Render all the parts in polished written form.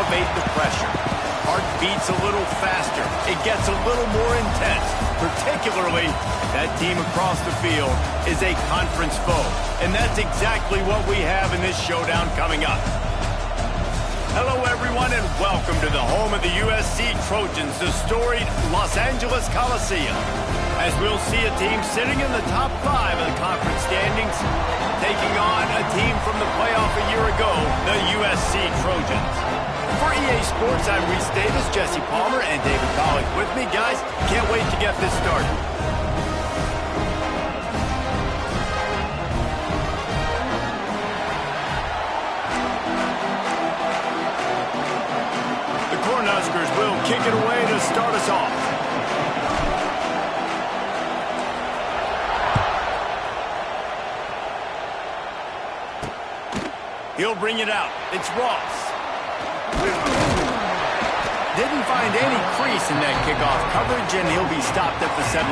elevate the pressure. Heart beats a little faster. It gets a little more intense. Particularly, that team across the field is a conference foe. And that's exactly what we have in this showdown coming up. Hello, everyone, and welcome to the home of the USC Trojans, the storied Los Angeles Coliseum. As we'll see a team sitting in the top 5 of the conference standings, taking on a team from the playoff a year ago, the USC Trojans. For EA Sports, I'm Reese Davis, Jesse Palmer, and David Pollock with me. Guys, can't wait to get this started. The Cornhuskers will kick it away to start us off. He'll bring it out. It's Ross. Didn't find any crease in that kickoff coverage, and he'll be stopped at the 17.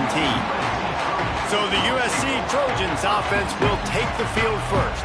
So the USC Trojans offense will take the field first.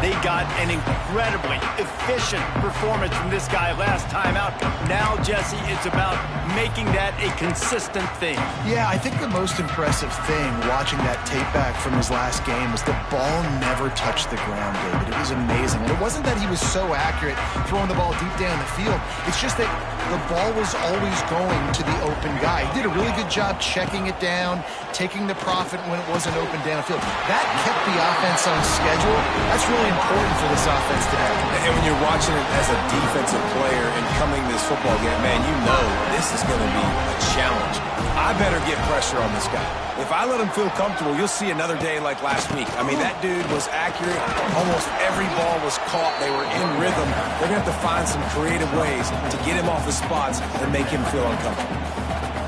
They got an incredibly efficient performance from this guy last time out. Now, Jesse, it's about making that a consistent thing. Yeah, I think the most impressive thing watching that tape back from his last game was the ball never touched the ground, David. It was amazing. And it wasn't that he was so accurate throwing the ball deep down the field. It's just that the ball was always going to the open guy. He did a really good job checking it down, taking the profit when it wasn't open downfield. That kept the offense on schedule. That's really important for this offense today. And when you're watching it as a defensive player and coming to this football game, man, you know this is going to be a challenge. I better get pressure on this guy. If I let him feel comfortable, you'll see another day like last week. I mean, that dude was accurate. Almost every ball was caught. They were in rhythm. They're going to have to find some creative ways to get him off his spots and make him feel uncomfortable.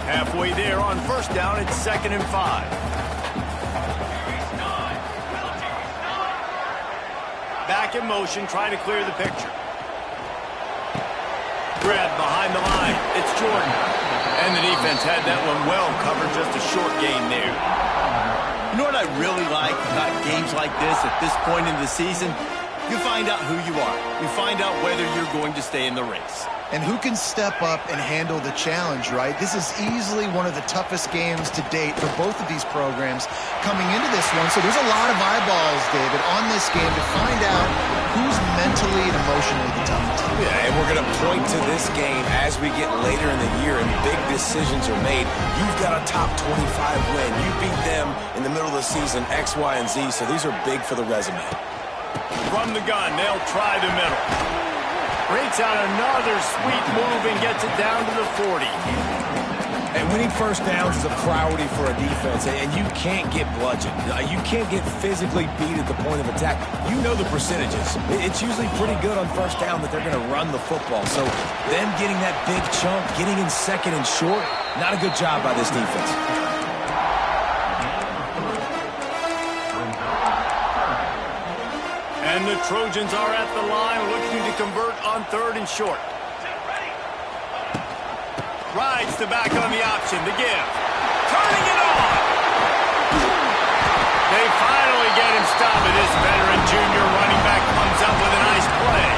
Halfway there on first down, it's 2nd and 5. Back in motion, trying to clear the picture. Grab behind the line. It's Jordan. And the defense had that one well covered, just a short gain there. You know what I really like about games like this at this point in the season? You find out who you are. You find out whether you're going to stay in the race. And who can step up and handle the challenge, right? This is easily one of the toughest games to date for both of these programs coming into this one. So there's a lot of eyeballs, David, on this game to find out who's mentally and emotionally the toughest. Yeah, and we're going to point to this game as we get later in the year and big decisions are made. You've got a top 25 win. You beat them in the middle of the season, X, Y, and Z, so these are big for the resume. From the gun, they'll try the middle. Breaks out another sweet move and gets it down to the 40. And winning first downs is a priority for a defense, and you can't get bludgeoned. You can't get physically beat at the point of attack. You know the percentages. It's usually pretty good on first down that they're going to run the football. So them getting that big chunk, getting in second and short, not a good job by this defense. And the Trojans are at the line looking to convert on 3rd and short. Rides the back on the option to give. Turning it on! They finally get him stopped, and this veteran junior running back comes up with a nice play.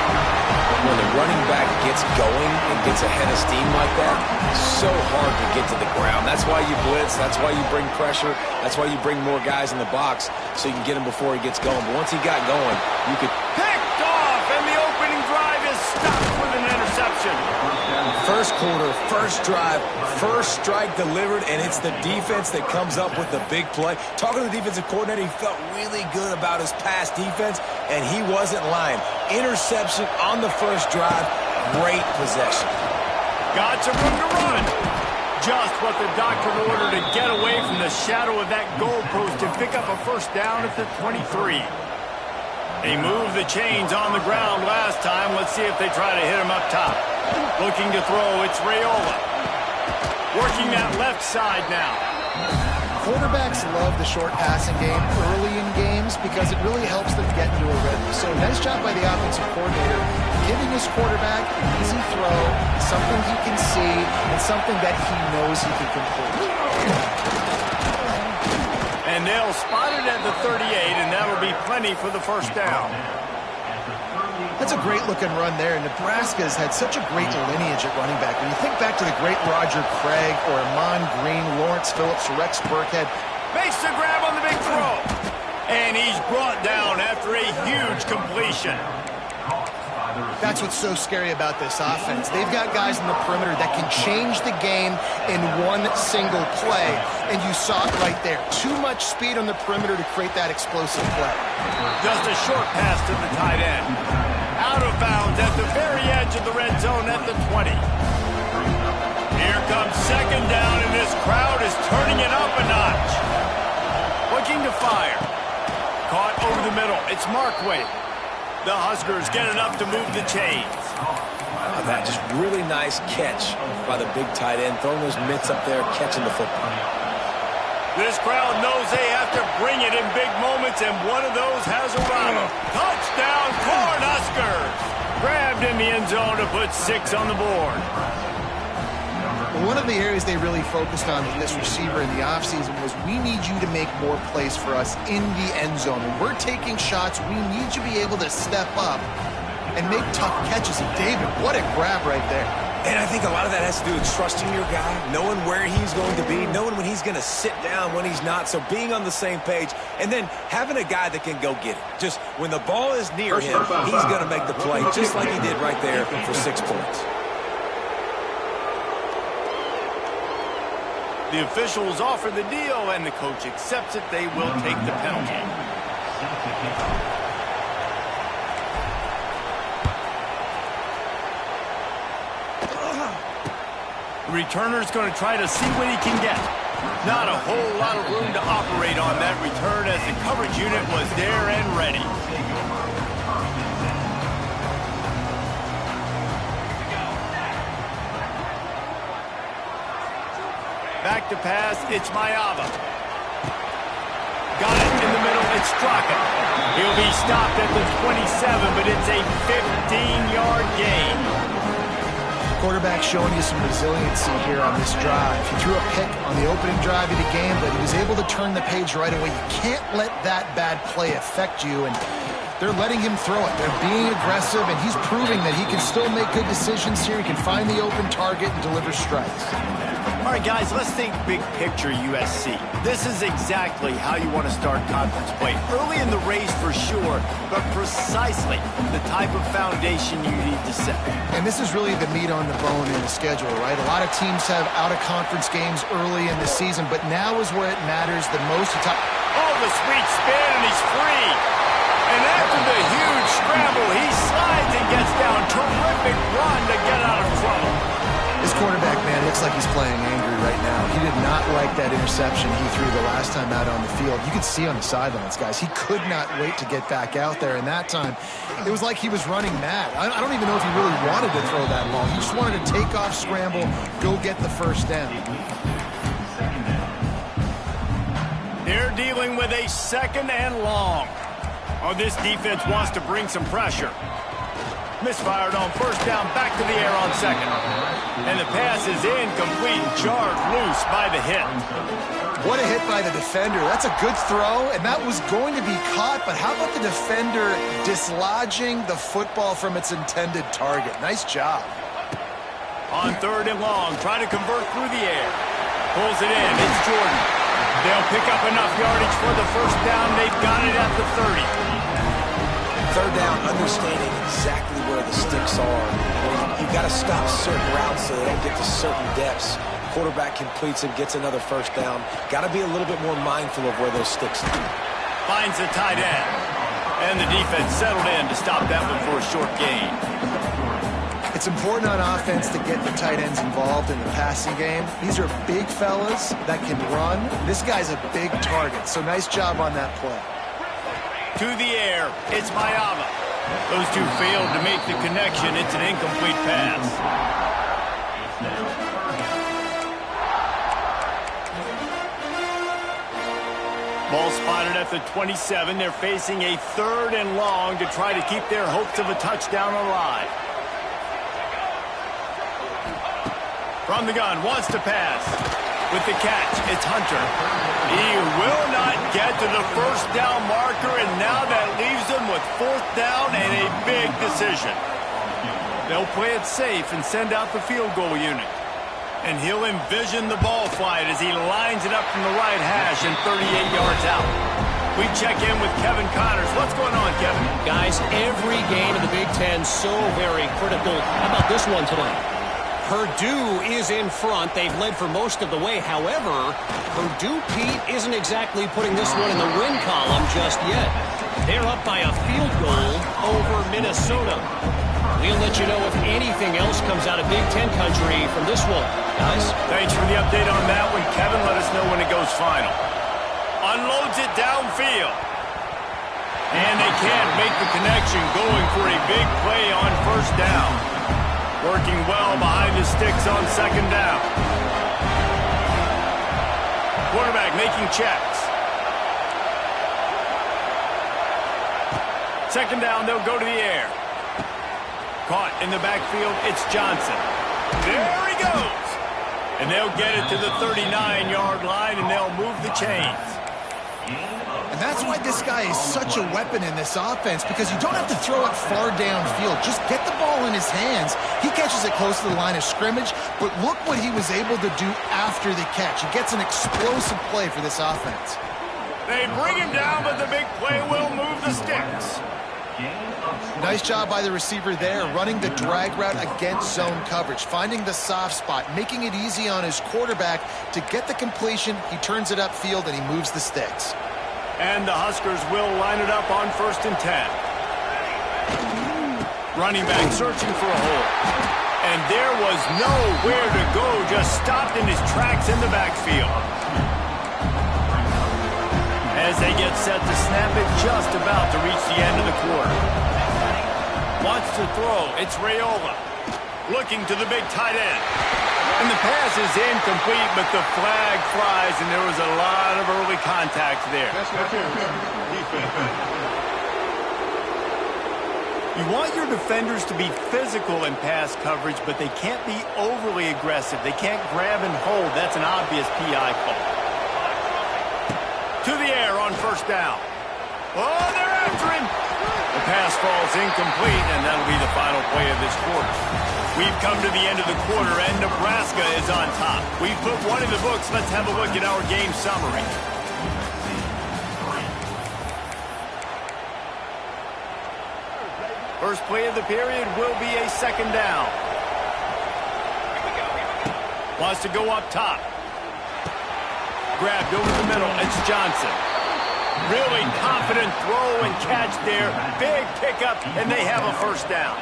When the running back gets going and gets ahead of steam like that, it's so hard to get to the ground. That's why you blitz. That's why you bring pressure. That's why you bring more guys in the box so you can get him before he gets going. But once he got going, you could... Picked off, and the opening drive is stopped with an interception. First quarter, first drive, first strike delivered, and it's the defense that comes up with the big play. Talking to the defensive coordinator, he felt really good about his pass defense, and he wasn't lying. Interception on the first drive, great possession. Got some room to run. Just what the doctor ordered to get away from the shadow of that goalpost and pick up a first down at the 23. They moved the chains on the ground last time. Let's see if they try to hit him up top. Looking to throw, it's Raiola. Working that left side now. Quarterbacks love the short passing game early in games because it really helps them get into a rhythm. So nice job by the offensive coordinator, giving his quarterback an easy throw, something he can see, and something that he knows he can complete. And they'll spot it at the 38, and that'll be plenty for the first down. That's a great-looking run there. Nebraska's had such a great lineage at running back. When you think back to the great Roger Craig or Amon Green, Lawrence Phillips, Rex Burkhead. Makes the grab on the big throw. And he's brought down after a huge completion. That's what's so scary about this offense. They've got guys in the perimeter that can change the game in one single play. And you saw it right there. Too much speed on the perimeter to create that explosive play. Just a short pass to the tight end. Out of bounds at the very edge of the red zone at the 20. Here comes second down, and this crowd is turning it up a notch. Looking to fire. Caught over the middle. It's Markway. The Huskers get enough to move the chains. Oh, that just really nice catch by the big tight end, throwing those mitts up there, catching the football. This crowd knows they have to bring it in big moments, and one of those has arrived. Touchdown, Cornhuskers! Grabbed in the end zone to put 6 on the board. One of the areas they really focused on with this receiver in the offseason was we need you to make more plays for us in the end zone. When we're taking shots, we need you to be able to step up and make tough catches. And David, what a grab right there. And I think a lot of that has to do with trusting your guy, knowing where he's going to be, knowing when he's going to sit down, when he's not. So being on the same page, and then having a guy that can go get it. Just when the ball is near him, he's going to make the play, just like he did right there for 6 points. The officials offer the deal, and the coach accepts it. They will take the penalty. The returner's going to try to see what he can get. Not a whole lot of room to operate on that return as the coverage unit was there and ready. Back to pass, it's Mayava. Got it in the middle, it's Straka. He'll be stopped at the 27, but it's a 15-yard gain. Quarterback showing you some resiliency here on this drive. He threw a pick on the opening drive of the game, but he was able to turn the page right away. You can't let that bad play affect you, and they're letting him throw it. They're being aggressive, and he's proving that he can still make good decisions here. He can find the open target and deliver strikes. All right, guys, let's think big picture USC. This is exactly how you want to start conference play. Early in the race for sure, but precisely the type of foundation you need to set. And this is really the meat on the bone in the schedule, right? A lot of teams have out-of-conference games early in the season, but now is where it matters the most. Oh, the sweet spin, and he's free. And after the huge scramble, he slides and gets down. Terrific run to get out of trouble. This quarterback, man, looks like he's playing angry right now. He did not like that interception he threw the last time out on the field. You could see on the sidelines, guys, he could not wait to get back out there. And that time, it was like he was running mad. I don't even know if he really wanted to throw that long. He just wanted to take off, scramble, go get the first down. They're dealing with a 2nd and long. Oh, this defense wants to bring some pressure. Misfired on first down, back to the air on 2nd. And the pass is incomplete, jarred loose by the hit. What a hit by the defender. That's a good throw, and that was going to be caught, but how about the defender dislodging the football from its intended target? Nice job. On 3rd and long, try to convert through the air. Pulls it in, it's Jordan. They'll pick up enough yardage for the first down. They've got it at the 30. 3rd down, understanding exactly where the sticks are. You've got to stop certain routes so they don't get to certain depths. Quarterback completes and gets another first down. Got to be a little bit more mindful of where those sticks are. Finds the tight end. And the defense settled in to stop that one for a short gain. It's important on offense to get the tight ends involved in the passing game. These are big fellas that can run. This guy's a big target, so nice job on that play. To the air, it's Mayava. Those two failed to make the connection. It's an incomplete pass. Ball spotted at the 27. They're facing a 3rd and long to try to keep their hopes of a touchdown alive. From the gun, wants to pass. With the catch, it's Hunter. He will not get to the first down marker, and now that leaves them with 4th down and a big decision. They'll play it safe and send out the field goal unit. And he'll envision the ball flight as he lines it up from the right hash and 38 yards out. We check in with Kevin Connors. What's going on, Kevin? Guys, every game in the Big Ten so very critical. How about this one tonight? Purdue is in front. They've led for most of the way. However, Purdue, Pete, isn't exactly putting this one in the win column just yet. They're up by a field goal over Minnesota. We'll let you know if anything else comes out of Big Ten country from this one, guys. Thanks for the update on that one, Kevin. Let us know when it goes final. Unloads it downfield. And they can't make the connection, going for a big play on first down. Working well behind the sticks on second down. Quarterback making checks. Second down, they'll go to the air. Caught in the backfield, it's Johnson. There he goes. And they'll get it to the 39-yard line, and they'll move the chains. And that's why this guy is such a weapon in this offense, because you don't have to throw it far downfield. Just get the ball in his hands. He catches it close to the line of scrimmage, but look what he was able to do after the catch. He gets an explosive play for this offense. They bring him down, but the big play will move the sticks. Nice job by the receiver there, running the drag route against zone coverage, finding the soft spot, making it easy on his quarterback to get the completion. He turns it upfield, and he moves the sticks. And the Huskers will line it up on 1st and 10. Running back searching for a hole. And there was nowhere to go, just stopped in his tracks in the backfield. As they get set to snap it, just about to reach the end of the quarter. Wants to throw, it's Raiola. Looking to the big tight end. And the pass is incomplete, but the flag flies, and there was a lot of early contact there. You want your defenders to be physical in pass coverage, but they can't be overly aggressive. They can't grab and hold. That's an obvious PI call. To the air on first down. Oh, they're after him. The pass falls incomplete, and that'll be the final play of this quarter. We've come to the end of the quarter, and Nebraska is on top. We've put one in the books. Let's have a look at our game summary. First play of the period will be a second down. Wants to go up top. Grabbed over the middle. It's Johnson. Really confident throw and catch there. Big pickup, and they have a first down.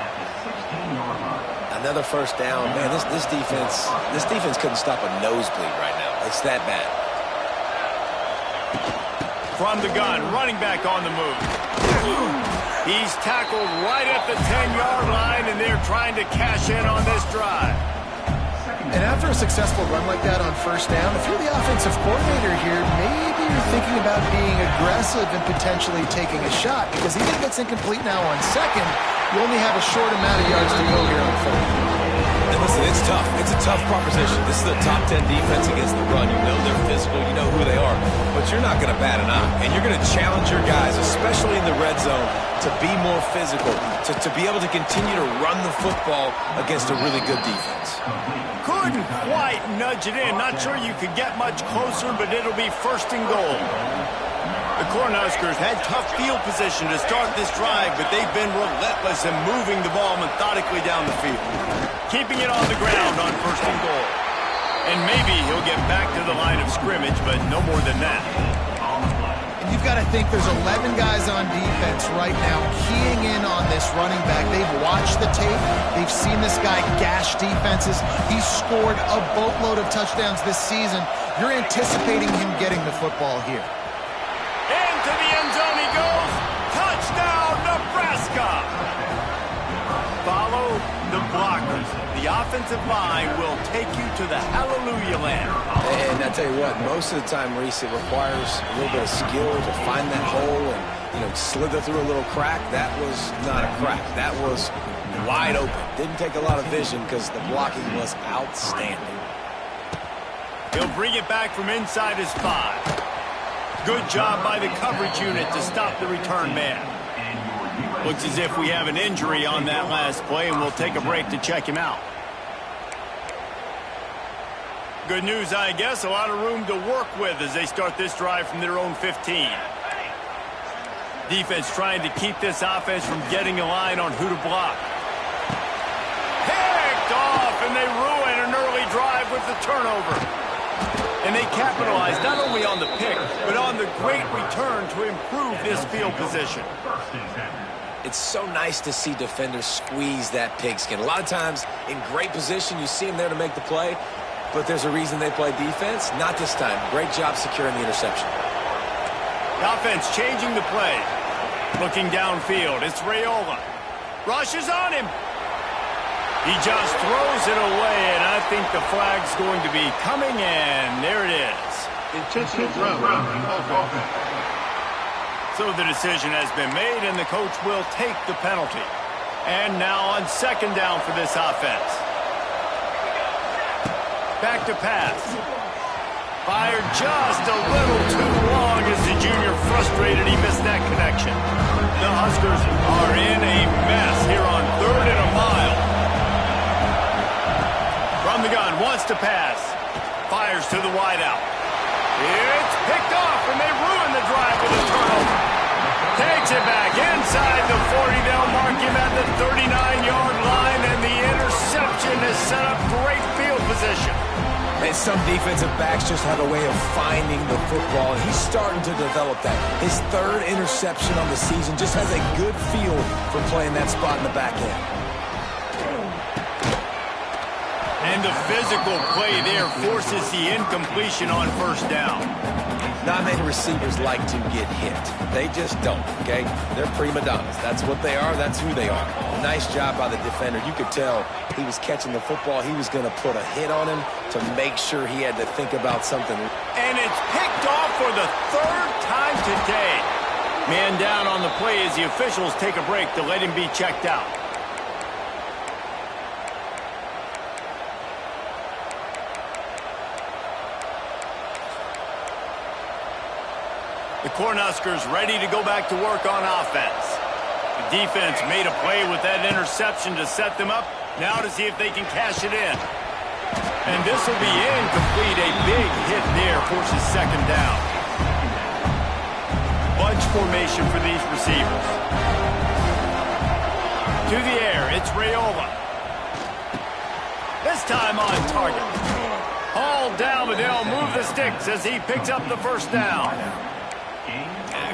Another first down. Man, this defense couldn't stop a nosebleed right now. It's that bad. From the gun, running back on the move. He's tackled right at the 10-yard line, and they're trying to cash in on this drive. And after a successful run like that on first down, if you're the offensive coordinator here, maybe you're thinking about being aggressive and potentially taking a shot, because even if it's incomplete now on second, you only have a short amount of yards to go here on fourth. And listen, it's tough. It's a tough proposition. This is a top 10 defense against the run. You know they're physical. You know who they are. But you're not going to bat an eye. And you're going to challenge your guys, especially in the red zone, to be more physical, to be able to continue to run the football against a really good defense. Couldn't quite nudge it in. Not sure you could get much closer, but it'll be first and goal. The Cornhuskers had tough field position to start this drive, but they've been relentless in moving the ball methodically down the field. Keeping it on the ground on first and goal. And maybe he'll get back to the line of scrimmage, but no more than that. And you've got to think there's 11 guys on defense right now keying in on this running back. They've watched the tape. They've seen this guy gash defenses. He's scored a boatload of touchdowns this season. You're anticipating him getting the football here. Into the end zone he goes. Touchdown, Nebraska! Follow the blockers. The offensive line will take you to the hallelujah land. And I tell you what, most of the time, Reese, it requires a little bit of skill to find that hole and, slither through a little crack. That was not a crack. That was wide open. Didn't take a lot of vision because the blocking was outstanding. He'll bring it back from inside his 5. Good job by the coverage unit to stop the return man. Looks as if we have an injury on that last play, and we'll take a break to check him out. Good news, I guess. A lot of room to work with as they start this drive from their own 15. Defense trying to keep this offense from getting a line on who to block. Picked off, and they ruin an early drive with the turnover. And they capitalize not only on the pick, but on the great return to improve this field position. It's so nice to see defenders squeeze that pigskin. A lot of times, in great position, you see them there to make the play, but there's a reason they play defense. Not this time. Great job securing the interception. The offense changing the play. Looking downfield, it's Raiola. Rushes on him. He just throws it away, and I think the flag's going to be coming in. There it is. Intentional grounding of offense. So the decision has been made, and the coach will take the penalty. And now on second down for this offense. Back to pass. Fired just a little too long as the junior frustrated. He missed that connection. The Huskers are in a mess here on 3rd and a mile. From the gun, wants to pass. Fires to the wideout. It's picked off, and they ruin the drive with a turnover. Takes it back inside the 40. They'll mark him at the 39-yard line, and the interception has set up great field position. And some defensive backs just have a way of finding the football, and he's starting to develop that. His 3rd interception on the season, just has a good feel for playing that spot in the back end. And the physical play there forces the incompletion on first down. Not many receivers like to get hit. They just don't, okay? They're prima donnas. That's what they are. That's who they are. Nice job by the defender. You could tell he was catching the football. He was going to put a hit on him to make sure he had to think about something. And it's picked off for the 3rd time today. Man down on the play as the officials take a break to let him be checked out. The Cornhuskers ready to go back to work on offense. The defense made a play with that interception to set them up. Now to see if they can cash it in. And this will be incomplete. A big hit there forces second down. Bunch formation for these receivers. To the air, it's Raiola. This time on target. Hauled down, but they'll move the sticks as he picks up the first down.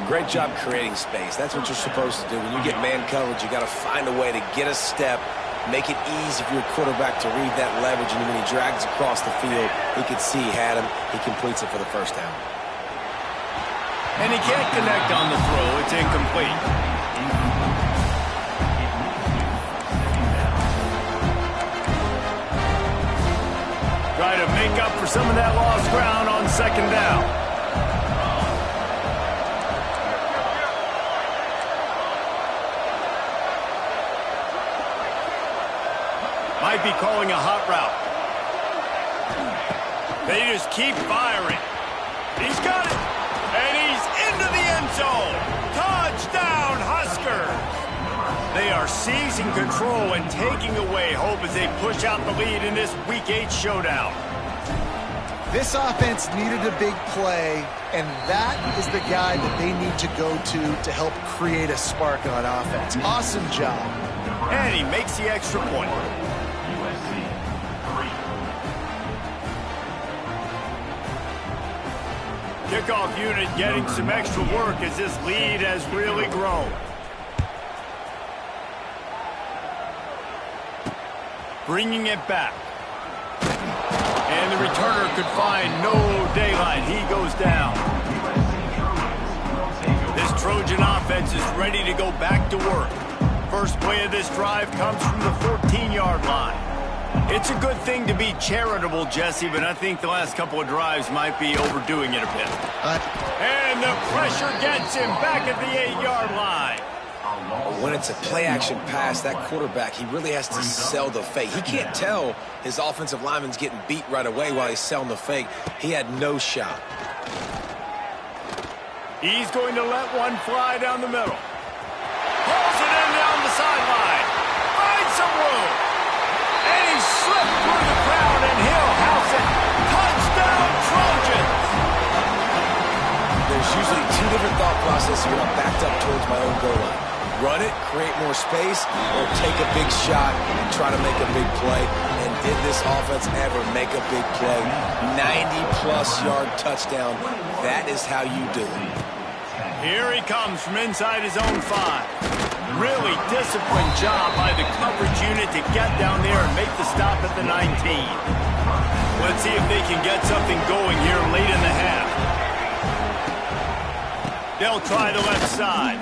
Great job creating space. That's what you're supposed to do. When you get man coverage, you got to find a way to get a step, make it easy for your quarterback to read that leverage, and when he drags across the field, he could see he had him. He completes it for the first down. And he can't connect on the throw. It's incomplete. Try to make up for some of that lost ground on second down. Might be calling a hot route. They just keep firing. He's got it. And he's into the end zone. Touchdown, Huskers. They are seizing control and taking away hope as they push out the lead in this Week 8 showdown. This offense needed a big play, and that is the guy that they need to go to help create a spark on offense. Awesome job. And he makes the extra point. Kickoff unit getting some extra work as this lead has really grown. Bringing it back. And the returner could find no daylight. He goes down. This Trojan offense is ready to go back to work. First play of this drive comes from the 14-yard line. It's a good thing to be charitable, Jesse, but I think the last couple of drives might be overdoing it a bit. And the pressure gets him back at the 8-yard line. When it's a play-action pass, that quarterback, he really has to sell the fake. He can't tell his offensive lineman's getting beat right away while he's selling the fake. He had no shot. He's going to let one fly down the middle. Pulls Whipped through the crowd, and he'll house it. Touchdown, Trojans! There's usually two different thought processes when I'm backed up towards my own goal line. Run it, create more space, or take a big shot and try to make a big play. And did this offense ever make a big play? 90-plus yard touchdown. That is how you do it. Here he comes from inside his own 5. Really disciplined job by the coverage unit to get down there and make the stop at the 19. Let's see if they can get something going here late in the half. They'll try the left side.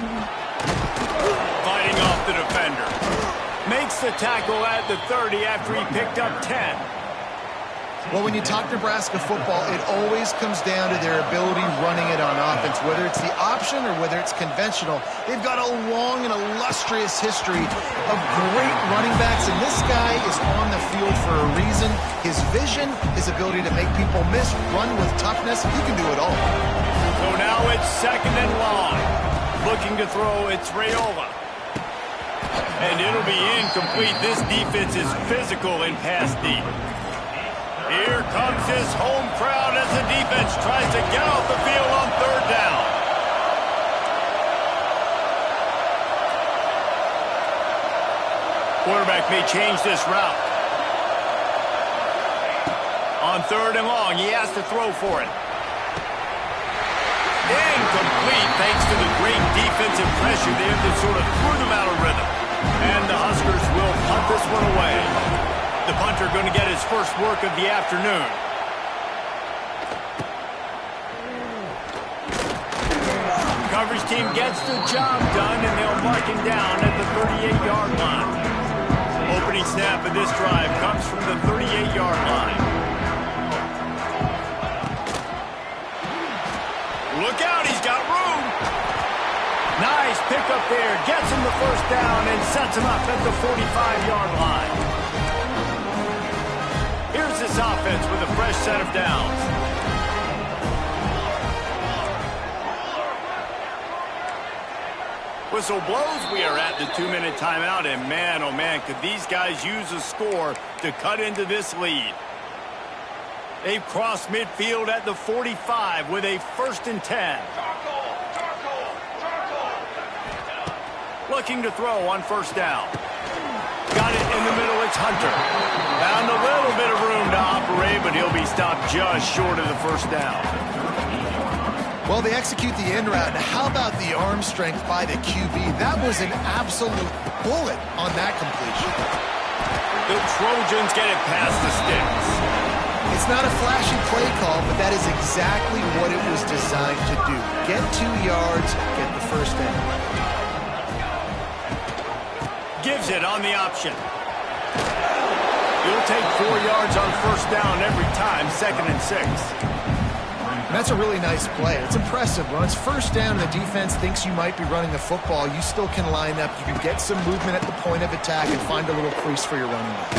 Fighting off the defender. Makes the tackle at the 30 after he picked up 10. Well, when you talk Nebraska football, it always comes down to their ability running it on offense, whether it's the option or whether it's conventional. They've got a long and illustrious history of great running backs, and this guy is on the field for a reason. His vision, his ability to make people miss, run with toughness, he can do it all. So now it's 2nd and long. Looking to throw, it's Raiola. And it'll be incomplete. This defense is physical in pass deep. Here comes his home crowd as the defense tries to get off the field on 3rd down. Quarterback may change this route. On 3rd and long, he has to throw for it. Incomplete thanks to the great defensive pressure there that sort of threw them out of rhythm. And the Huskers will punt this one away. The punter going to get his first work of the afternoon. Coverage team gets the job done, and they'll mark him down at the 38-yard line. Opening snap of this drive comes from the 38-yard line. Look out, he's got room. Nice pickup there. Gets him the first down and sets him up at the 45-yard line. Here's this offense with a fresh set of downs. Whistle blows. We are at the 2-minute timeout, and man, oh man, could these guys use a score to cut into this lead. They've crossed midfield at the 45 with a 1st and 10. Looking to throw on 1st down. Got it in the middle, it's Hunter. Found a little bit of room to operate, but he'll be stopped just short of the 1st down. Well, they execute the end route. Now, how about the arm strength by the QB? That was an absolute bullet on that completion. The Trojans get it past the sticks. It's not a flashy play call, but that is exactly what it was designed to do. Get 2 yards, get the 1st down. Gives it on the option. He'll take 4 yards on 1st down every time, 2nd and 6. That's a really nice play. It's impressive. When it's 1st down and the defense thinks you might be running the football, you still can line up. You can get some movement at the point of attack and find a little crease for your running back.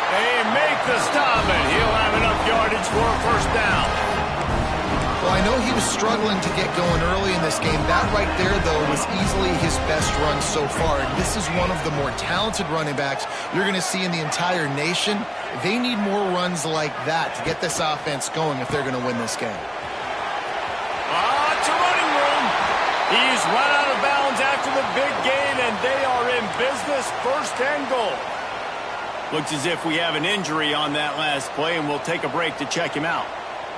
They make the stop, and he'll have enough yardage for a 1st down. Well, I know he was struggling to get going early in this game. That right there, though, was easily his best run so far. And this is one of the more talented running backs you're going to see in the entire nation. They need more runs like that to get this offense going if they're going to win this game. It's a running room. He's run out of bounds after the big gain, and they are in business, 1st and goal. Looks as if we have an injury on that last play, and we'll take a break to check him out.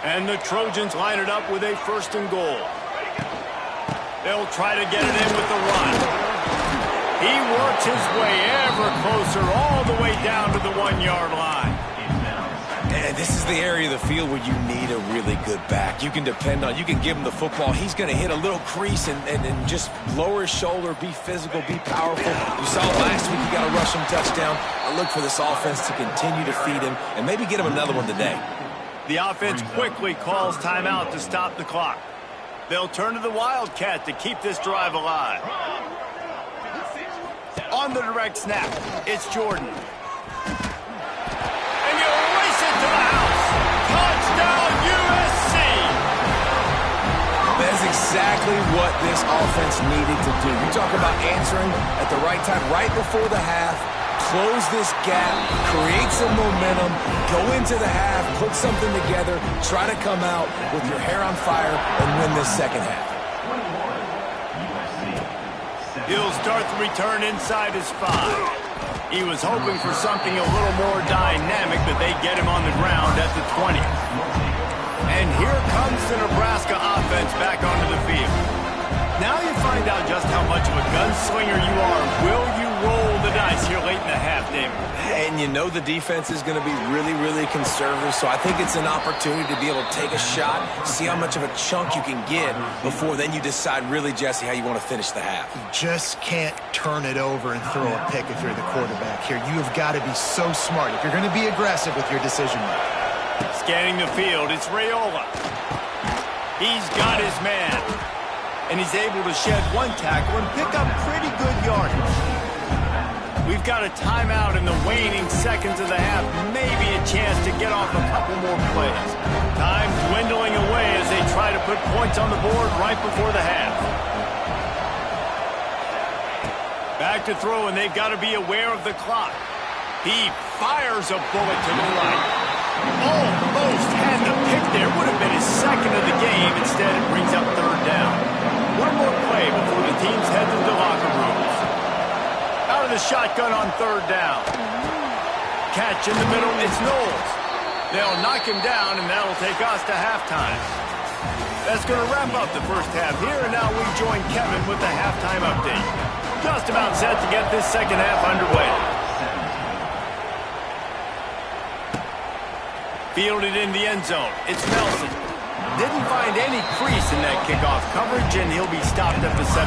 And the Trojans line it up with a 1st and goal. They'll try to get it in with the run. He works his way ever closer all the way down to the 1-yard line. And this is the area of the field where you need a really good back. You can depend on, you can give him the football. He's going to hit a little crease and just lower his shoulder, be physical, be powerful. You saw last week he got a rushing touchdown. I look for this offense to continue to feed him and maybe get him another one today. The offense quickly calls timeout to stop the clock. They'll turn to the Wildcat to keep this drive alive. On the direct snap, it's Jordan. And he'll race it to the house. Touchdown, USC! That's exactly what this offense needed to do. You talk about answering at the right time, right before the half. close this gap, create some momentum, go into the half, put something together, try to come out with your hair on fire and win this second half. He'll start the return inside his 5. He was hoping for something a little more dynamic, but they get him on the ground at the 20. And here comes the Nebraska offense back onto the field. Now you find out just how much of a gunslinger you are. Will you roll the dice here late in the half, David? And you know the defense is going to be really, really conservative, so I think it's an opportunity to be able to take a shot, see how much of a chunk you can get before then you decide really, Jesse, how you want to finish the half. You just can't turn it over and throw a pick if you're the quarterback here. You have got to be so smart if you're going to be aggressive with your decision making. Scanning the field, it's Raiola. He's got his man. And he's able to shed one tackle and pick up pretty good yardage. We've got a timeout in the waning seconds of the half. Maybe a chance to get off a couple more plays. Time dwindling away as they try to put points on the board right before the half. Back to throw, and they've got to be aware of the clock. He fires a bullet to the right. Almost had the pick there. Would have been his second of the game. Instead, it brings up third down. One more play before the teams head to the locker rooms. Out of the shotgun on third down. Catch in the middle, it's Knowles. They'll knock him down, and that'll take us to halftime. That's going to wrap up the first half here, and now we join Kevin with the halftime update. Just about set to get this second half underway. Fielded in the end zone, it's Nelson. Didn't find any crease in that kickoff coverage, and he'll be stopped at the 17.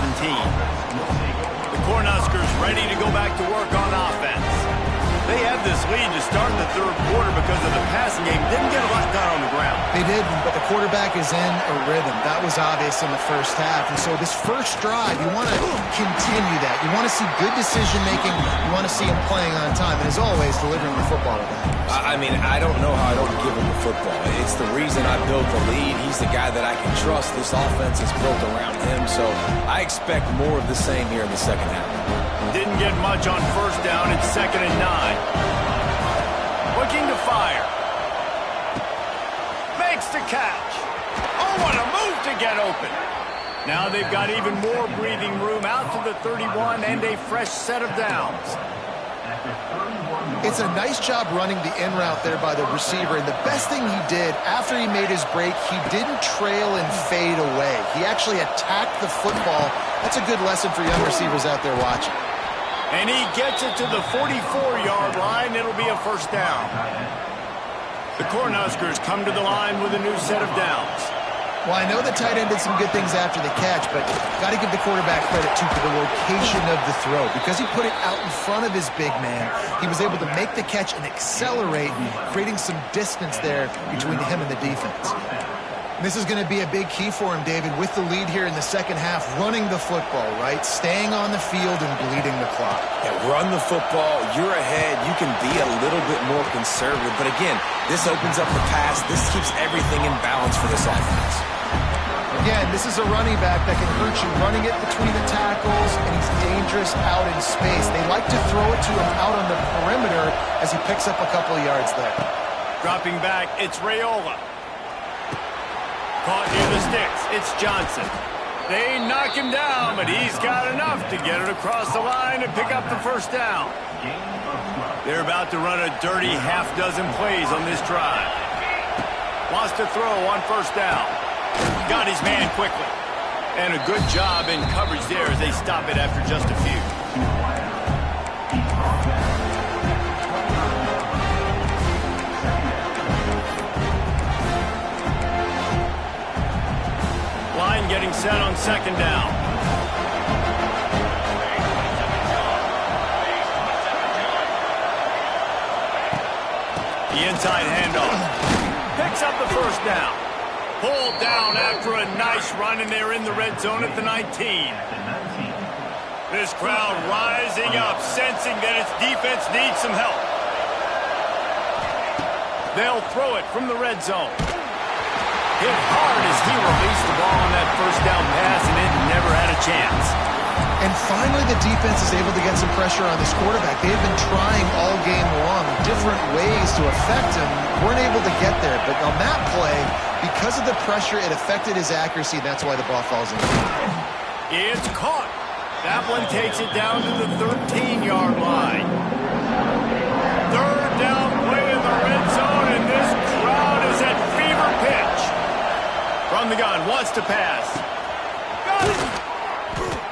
The Cornhuskers ready to go back to work on offense. They had this lead to start the third quarter because of the passing game. Didn't get a lot done on the ground. They did, but the quarterback is in a rhythm. That was obvious in the first half. And so this first drive, you want to continue that. You want to see good decision-making. You want to see him playing on time. And as always, delivering the football with that. I mean, I don't know how I don't give him the football. It's the reason I built the lead. He's the guy that I can trust. This offense is built around him, so I expect more of the same here in the second half. Didn't get much on first down. It's 2nd and 9. Looking to fire. Makes the catch. Oh, what a move to get open. Now they've got even more breathing room out to the 31 and a fresh set of downs. It's a nice job running the in route there by the receiver, and the best thing he did after he made his break, he didn't trail and fade away. He actually attacked the football. That's a good lesson for young receivers out there watching. And he gets it to the 44-yard line. It'll be a first down. The Cornhuskers come to the line with a new set of downs. Well, I know the tight end did some good things after the catch, but got to give the quarterback credit, too, for the location of the throw. Because he put it out in front of his big man, he was able to make the catch and accelerate, creating some distance there between him and the defense. This is going to be a big key for him, David, with the lead here in the second half, running the football, right? Staying on the field and bleeding the clock. Yeah, run the football. You're ahead. You can be a little bit more conservative. But again, this opens up the pass. This keeps everything in balance for this offense. Again, this is a running back that can hurt you running it between the tackles, and he's dangerous out in space. They like to throw it to him out on the perimeter as he picks up a couple of yards there. Dropping back, it's Raiola. Caught near the sticks, it's Johnson. They knock him down, but he's got enough to get it across the line and pick up the first down. They're about to run a dirty half-dozen plays on this drive. Wants to throw on first down. Got his man quickly. And a good job in coverage there as they stop it after just a few. Line getting set on second down. The inside handoff. Picks up the first down. Pulled down after a nice run, and they're in the red zone at the 19. This crowd rising up, sensing that its defense needs some help. They'll throw it from the red zone. Hit hard as he released the ball on that first down pass, and it never had a chance. And finally Finally, the defense is able to get some pressure on this quarterback. They had been trying all game long different ways to affect him. Weren't able to get there. But on that play, because of the pressure, it affected his accuracy. That's why the ball falls in. It's caught. That one takes it down to the 13-yard line. Third down play in the red zone, and this crowd is at fever pitch. From the gun, wants to pass. Got it.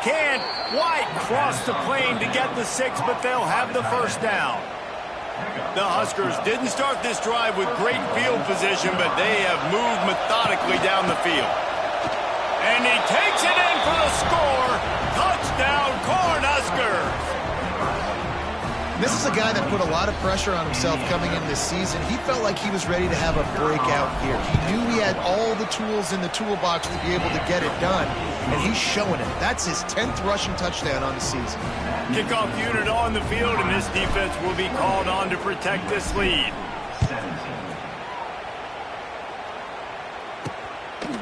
Can't quite cross the plane to get the 6, but they'll have the first down. The Huskers didn't start this drive with great field position, but they have moved methodically down the field. And he takes it in for the score. Touchdown, Cornhuskers. This is a guy that put a lot of pressure on himself coming in this season. He felt like he was ready to have a breakout year. He knew he had all the tools in the toolbox to be able to get it done, and he's showing it. That's his 10th rushing touchdown on the season. Kickoff unit on the field, and this defense will be called on to protect this lead.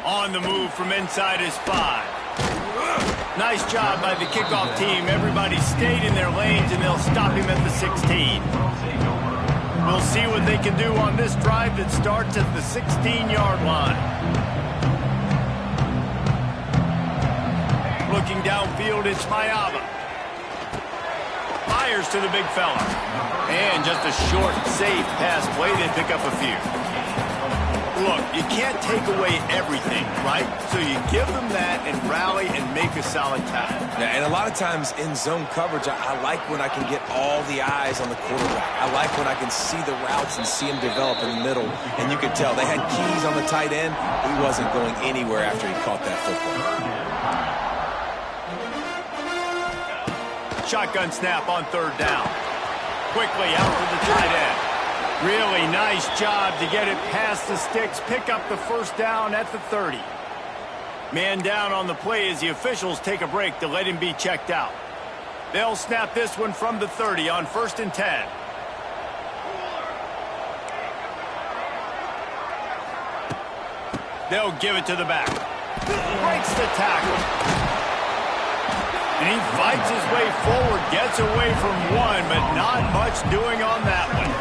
On the move from inside his 5. Nice job by the kickoff team. Everybody stayed in their lanes, and they'll stop him at the 16. We'll see what they can do on this drive that starts at the 16-yard line. Looking downfield, it's Mayava. Fires to the big fella. And just a short, safe pass play. They pick up a few. Look, you can't take away everything, right? So you give them that and rally and make a solid tackle. Yeah, and a lot of times in zone coverage, I like when I can get all the eyes on the quarterback. I like when I can see the routes and see him develop in the middle. And you could tell they had keys on the tight end. He wasn't going anywhere after he caught that football. Shotgun snap on third down. Quickly out to the tight end. Really nice job to get it past the sticks, pick up the first down at the 30. Man down on the play as the officials take a break to let him be checked out. They'll snap this one from the 30 on 1st and 10. They'll give it to the back. Breaks the tackle. And he fights his way forward, gets away from one, but not much doing on that one.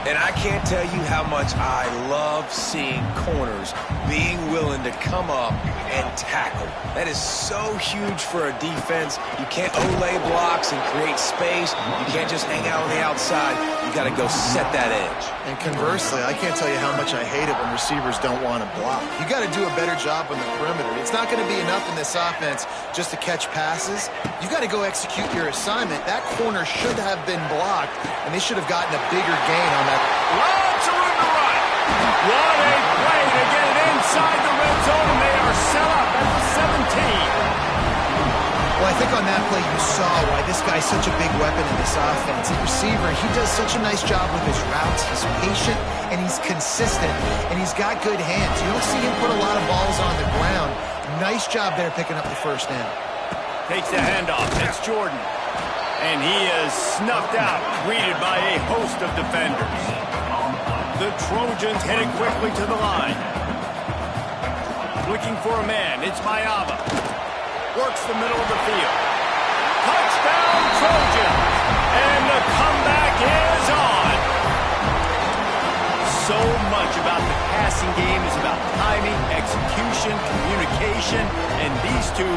And I can't tell you how much I love seeing corners being willing to come up and tackle. That is so huge for a defense. You can't olay blocks and create space. You can't just hang out on the outside. You got to go set that edge. And conversely, I can't tell you how much I hate it when receivers don't want to block. You got to do a better job on the perimeter. It's not going to be enough in this offense just to catch passes. You got to go execute your assignment. That corner should have been blocked, and they should have gotten a bigger gain on that. Lots of room to run. What a play to get it inside the red zone, and they are set up at the 17. Well, I think on that play you saw why this guy's such a big weapon in this offense. The receiver, he does such a nice job with his routes. He's patient, and he's consistent, and he's got good hands. You don't see him put a lot of balls on the ground. Nice job there picking up the first down. Takes the handoff. It's Jordan. And he is snuffed out, greeted by a host of defenders. The Trojans headed quickly to the line. Looking for a man. It's Mayava. Works the middle of the field. Touchdown, Trojans! And the comeback is on. So much about the passing game is about timing, execution, communication, and these two,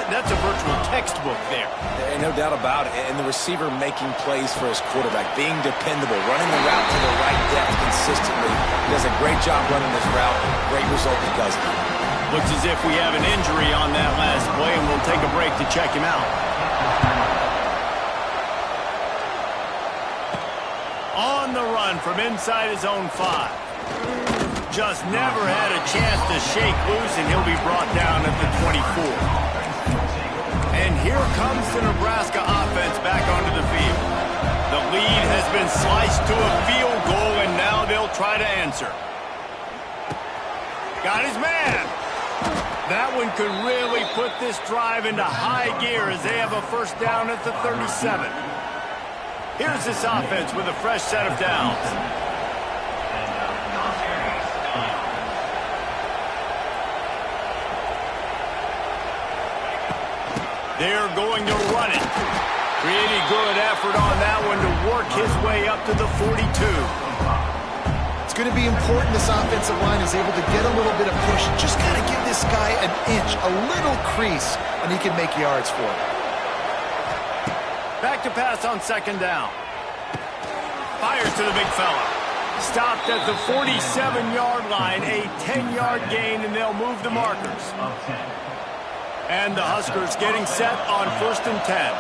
that's a virtual textbook there. And no doubt about it. And the receiver making plays for his quarterback, being dependable, running the route to the right depth consistently. He does a great job running this route. Great result because of it. Looks as if we have an injury on that last play, and we'll take a break to check him out. On the run from inside his own 5. Just never had a chance to shake loose, and he'll be brought down at the 24. And here comes the Nebraska offense back onto the field. The lead has been sliced to a field goal, and now they'll try to answer. Got his man. That one could really put this drive into high gear as they have a first down at the 37. Here's this offense with a fresh set of downs. They're going to run it. Pretty good effort on that one to work his way up to the 42. It's going to be important this offensive line is able to get a little bit of push. Just got to give this guy an inch, a little crease, and he can make yards for it. Back to pass on second down. Fires to the big fella. Stopped at the 47-yard line, a 10-yard gain, and they'll move the markers. And the Huskers getting set on 1st and 10.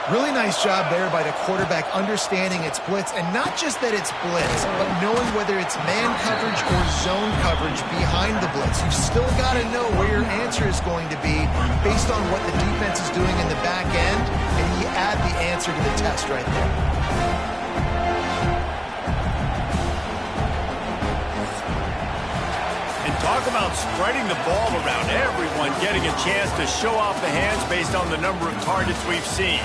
Really nice job there by the quarterback understanding it's blitz, and not just that it's blitz, but knowing whether it's man coverage or zone coverage behind the blitz. You've still got to know where your answer is going to be based on what the defense is doing in the back end, and you add the answer to the test right there. Talk about spreading the ball around. Everyone getting a chance to show off the hands based on the number of targets we've seen.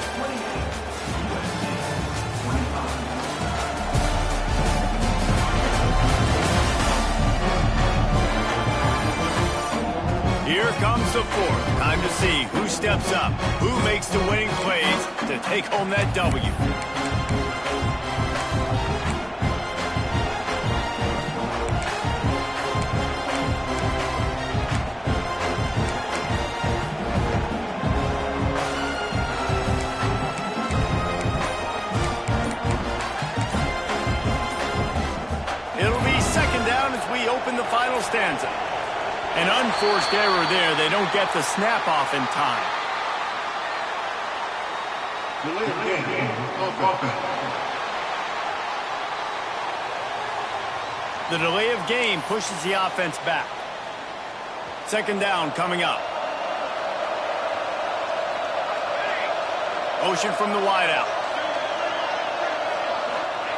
Here comes the fourth. Time to see who steps up, who makes the winning plays to take home that W. Open the final stanza. An unforced error there. They don't get the snap off in time. Delay of game of offense. The delay of game pushes the offense back. Second down coming up. Motion from the wideout.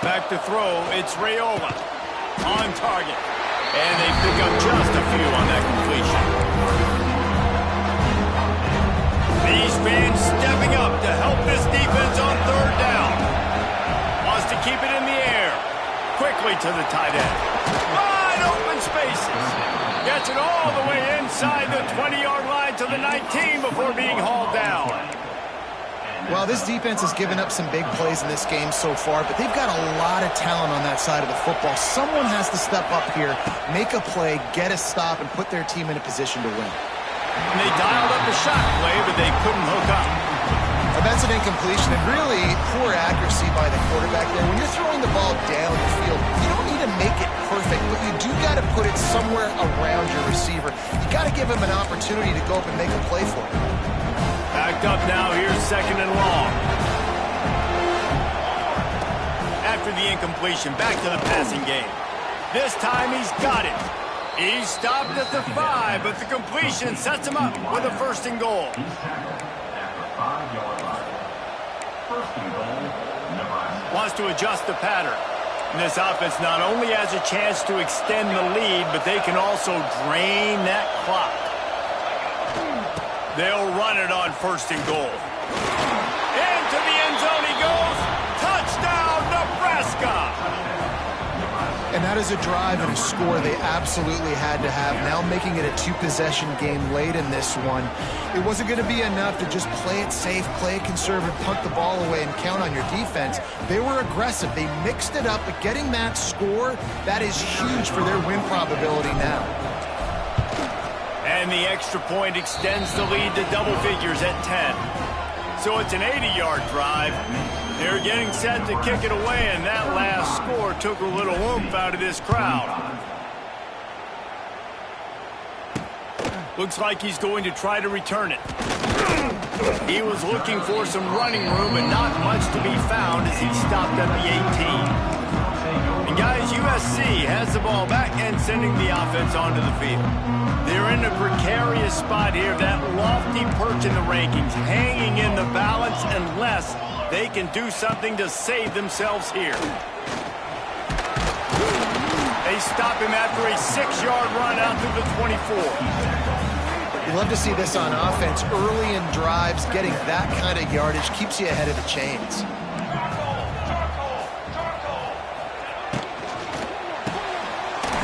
Back to throw. It's Raiola. On target. And they pick up just a few on that completion. These fans stepping up to help this defense on third down. Wants to keep it in the air. Quickly to the tight end. Wide open spaces. Gets it all the way inside the 20-yard line to the 19 before being hauled down. Well, this defense has given up some big plays in this game so far, but they've got a lot of talent on that side of the football. Someone has to step up here, make a play, get a stop, and put their team in a position to win. And they dialed up the shot play, but they couldn't hook up. And that's an incompletion, and really poor accuracy by the quarterback there. When you're throwing the ball down the field, you don't need to make it perfect, but you do got to put it somewhere around your receiver. You got to give him an opportunity to go up and make a play for him. Backed up now, here's second and long. After the incompletion, back to the passing game. This time he's got it. He stopped at the 5, but the completion sets him up with a 1st and goal. Wants to adjust the pattern. And this offense not only has a chance to extend the lead, but they can also drain that clock. They'll run it on 1st and goal. Into the end zone he goes. Touchdown, Nebraska! And that is a drive and a score they absolutely had to have. Now making it a 2-possession game late in this one. It wasn't going to be enough to just play it safe, play it conservative, punt the ball away, and count on your defense. They were aggressive. They mixed it up, but getting that score, that is huge for their win probability now. And the extra point extends the lead to double figures at 10. So it's an 80-yard drive. They're getting set to kick it away, and that last score took a little oomph out of this crowd. Looks like he's going to try to return it. He was looking for some running room, but not much to be found as he stopped at the 18. And guys, USC has the ball back and sending the offense onto the field. They're in a precarious spot here, that lofty perch in the rankings, hanging in the balance unless they can do something to save themselves here. They stop him after a 6-yard run out to the 24. You love to see this on offense. Early in drives, getting that kind of yardage keeps you ahead of the chains.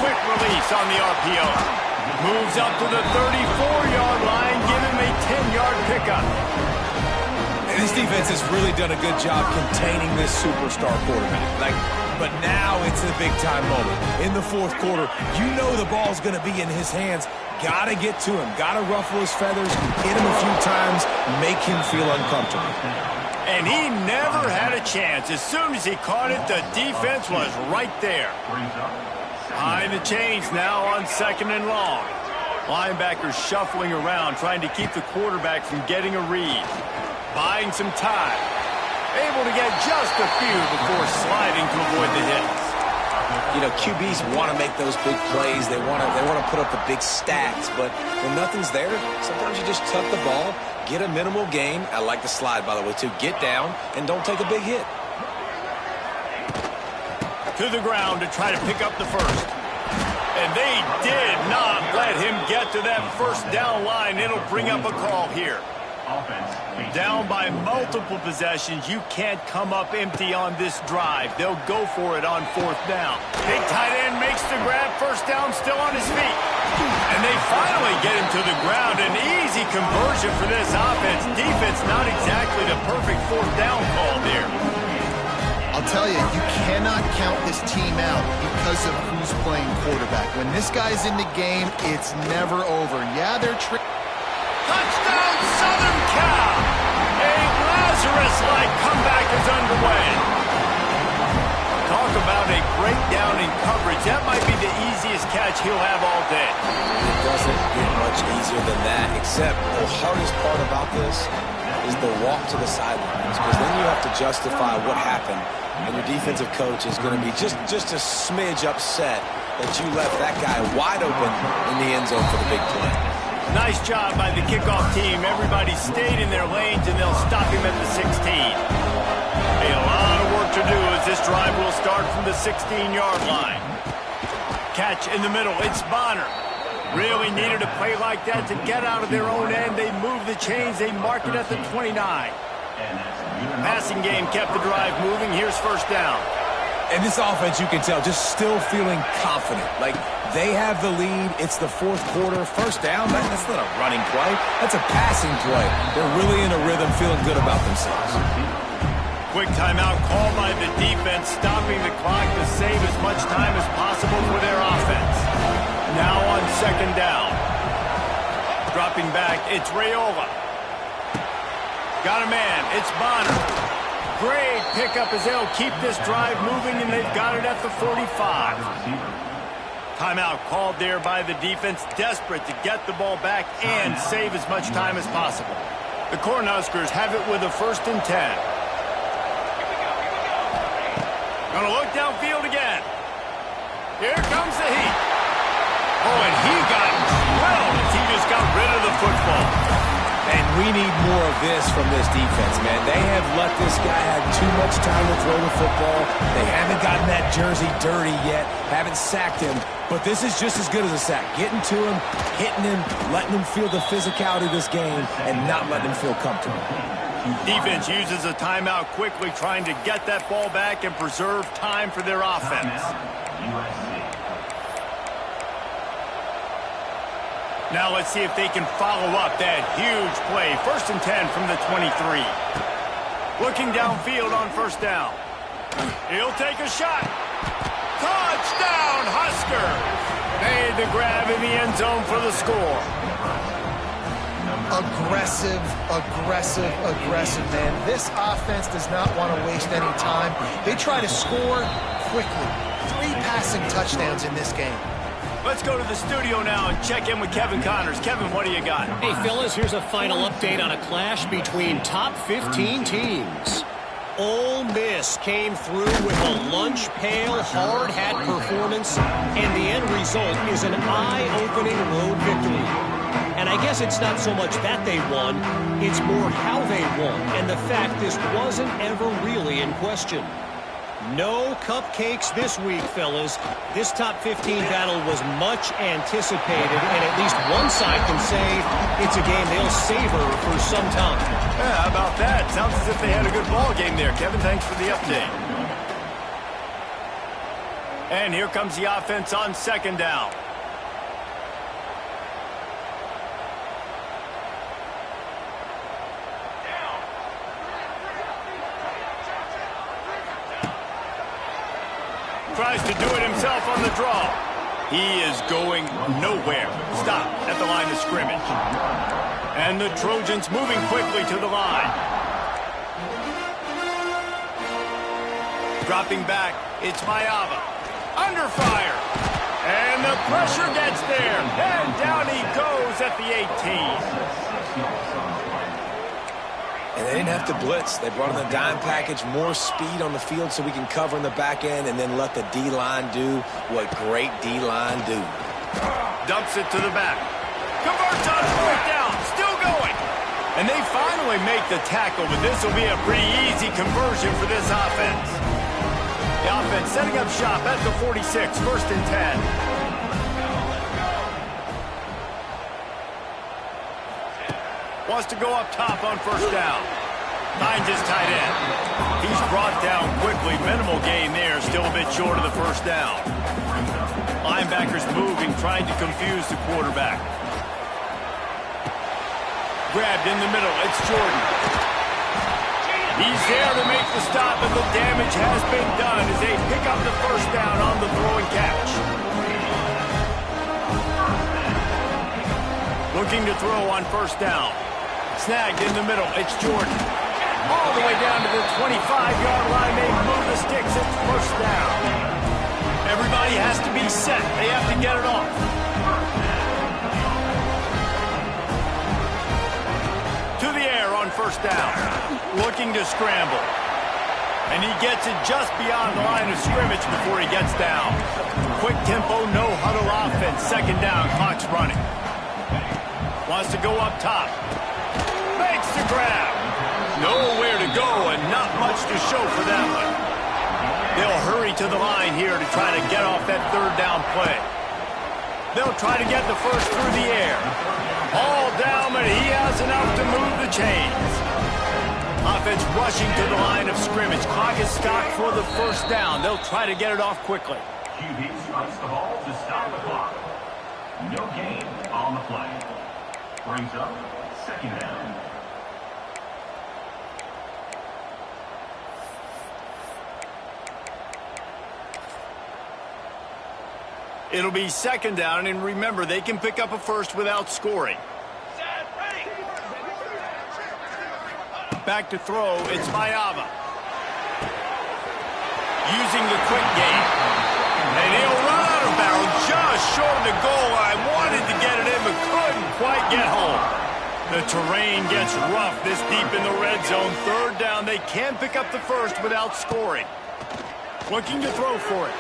Quick release on the RPO. Moves up to the 34-yard line, give him a 10-yard pickup. This defense has really done a good job containing this superstar quarterback. But now it's a big-time moment. In the fourth quarter, you know the ball's going to be in his hands. Got to get to him. Got to ruffle his feathers, hit him a few times, make him feel uncomfortable. And he never had a chance. As soon as he caught it, the defense was right there. Behind the chains now on 2nd and long. Linebackers shuffling around, trying to keep the quarterback from getting a read. Buying some time. Able to get just a few before sliding to avoid the hits. You know, QBs want to make those big plays. They want to put up the big stats. But when nothing's there, sometimes you just tuck the ball, get a minimal gain. I like the slide, by the way, too. Get down and don't take a big hit. To the ground to try to pick up the first. And they did not let him get to that first down line. It'll bring up a call here. Down by multiple possessions. You can't come up empty on this drive. They'll go for it on 4th down. Big tight end makes the grab. First down, still on his feet. And they finally get him to the ground. An easy conversion for this offense. Defense, not exactly the perfect 4th down call there. I'll tell you, you cannot count this team out because of who's playing quarterback. When this guy's in the game, it's never over. Yeah, they're Touchdown, Southern Cal! A Lazarus-like comeback is underway. Talk about a breakdown in coverage. That might be the easiest catch he'll have all day. It doesn't get much easier than that, except the hardest part about this is the walk to the sidelines, because then you have to justify what happened, and your defensive coach is going to be just a smidge upset that you left that guy wide open in the end zone for the big play. Nice job by the kickoff team. Everybody stayed in their lanes, and they'll stop him at the 16. A lot of work to do as this drive will start from the 16-yard line. Catch in the middle. It's Bonner. Really needed a play like that to get out of their own end. They move the chains. They mark it at the 29. Passing game kept the drive moving. Here's first down. And this offense, you can tell, just still feeling confident. Like, they have the lead. It's the fourth quarter. First down, that's not a running play. That's a passing play. They're really in a rhythm, feeling good about themselves. Quick timeout called by the defense, stopping the clock to save as much time as possible for their offense. Now on 2nd down. Dropping back, it's Raiola. Got a man, it's Bonner. Great pickup as they'll keep this drive moving, and they've got it at the 45. Timeout called there by the defense, desperate to get the ball back and save as much time as possible. The Cornhuskers have it with a 1st and 10. Gonna look downfield again. Here comes the heat. Oh, and he got drilled as he just got rid of the football. And we need more of this from this defense, man. They have let this guy have too much time to throw the football. They haven't gotten that jersey dirty yet, haven't sacked him. But this is just as good as a sack. Getting to him, hitting him, letting him feel the physicality of this game, and not letting him feel comfortable. Defense uses a timeout quickly, trying to get that ball back and preserve time for their offense. Now let's see if they can follow up that huge play. 1st and 10 from the 23. Looking downfield on 1st down. He'll take a shot. Touchdown, Husker! Made the grab in the end zone for the score. aggressive, man. This offense does not want to waste any time. They try to score quickly. 3 passing touchdowns in this game. Let's go to the studio now and check in with Kevin Connors. Kevin, what do you got? Hey, fellas, here's a final update on a clash between top 15 teams. Ole Miss came through with a lunch pail, hard hat performance, and the end result is an eye-opening road victory. And I guess it's not so much that they won, it's more how they won, and the fact this wasn't ever really in question. No cupcakes this week, fellas. This top 15 battle was much anticipated, and at least one side can say it's a game they'll savor for some time. Yeah, how about that? Sounds as if they had a good ball game there. Kevin, thanks for the update. And here comes the offense on 2nd down. tries to do it himself on the draw. He is going nowhere. Stop at the line of scrimmage. And the Trojans moving quickly to the line. Dropping back, it's Mayava. Under fire. And the pressure gets there. And down he goes at the 18. And they didn't have to blitz. They brought in the dime package, more speed on the field so we can cover in the back end and then let the D-line do what great D-line do. Dumps it to the back. Converts on 4th down. Still going. And they finally make the tackle, but this will be a pretty easy conversion for this offense. The offense setting up shop at the 46, 1st and 10. Wants to go up top on 1st down. Finds his tight end. He's brought down quickly. Minimal gain there. Still a bit short of the 1st down. Linebackers moving, trying to confuse the quarterback. Grabbed in the middle. It's Jordan. He's there to make the stop, and the damage has been done as they pick up the 1st down on the throw and catch. Looking to throw on 1st down. Snagged in the middle. It's Jordan. All the way down to the 25-yard line. They move the sticks. It's 1st down. Everybody has to be set. They have to get it off. To the air on 1st down. Looking to scramble. And he gets it just beyond the line of scrimmage before he gets down. Quick tempo, no huddle offense. 2nd down. Clock's running. Wants to go up top. Makes the grab. Nowhere to go and not much to show for that one. They'll hurry to the line here to try to get off that 3rd down play. They'll try to get the 1st through the air. All down, but he has enough to move the chains. Offense rushing to the line of scrimmage. Clock is stopped for the 1st down. They'll try to get it off quickly. QB strikes the ball to stop the clock. No gain on the play. Brings up 2nd down. It'll be 2nd down, and remember, they can pick up a 1st without scoring. Back to throw, it's Mayava. Using the quick game. And he'll run out of bounds just short of the goal line. Wanted to get it in, but couldn't quite get home. The terrain gets rough this deep in the red zone. 3rd down, they can pick up the 1st without scoring. Looking to throw for it.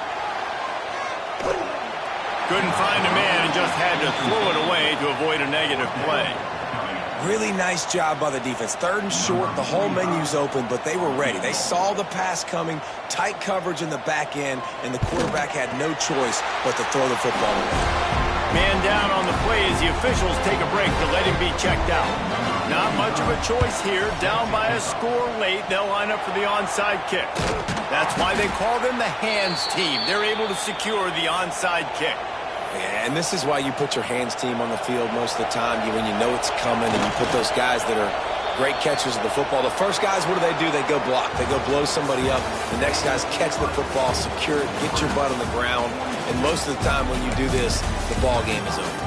Couldn't find a man and just had to throw it away to avoid a negative play. Really nice job by the defense. 3rd and short, the whole menu's open, but they were ready. They saw the pass coming, tight coverage in the back end, and the quarterback had no choice but to throw the football away. Man down on the play as the officials take a break to let him be checked out. Not much of a choice here. Down by a score late, they'll line up for the onside kick. That's why they call them the hands team. They're able to secure the onside kick. Yeah, and this is why you put your hands team on the field most of the time when you know it's coming, and you put those guys that are great catchers of the football. The first guys, what do? They go block. They go blow somebody up. The next guys catch the football, secure it, get your butt on the ground. And most of the time when you do this, the ball game is over.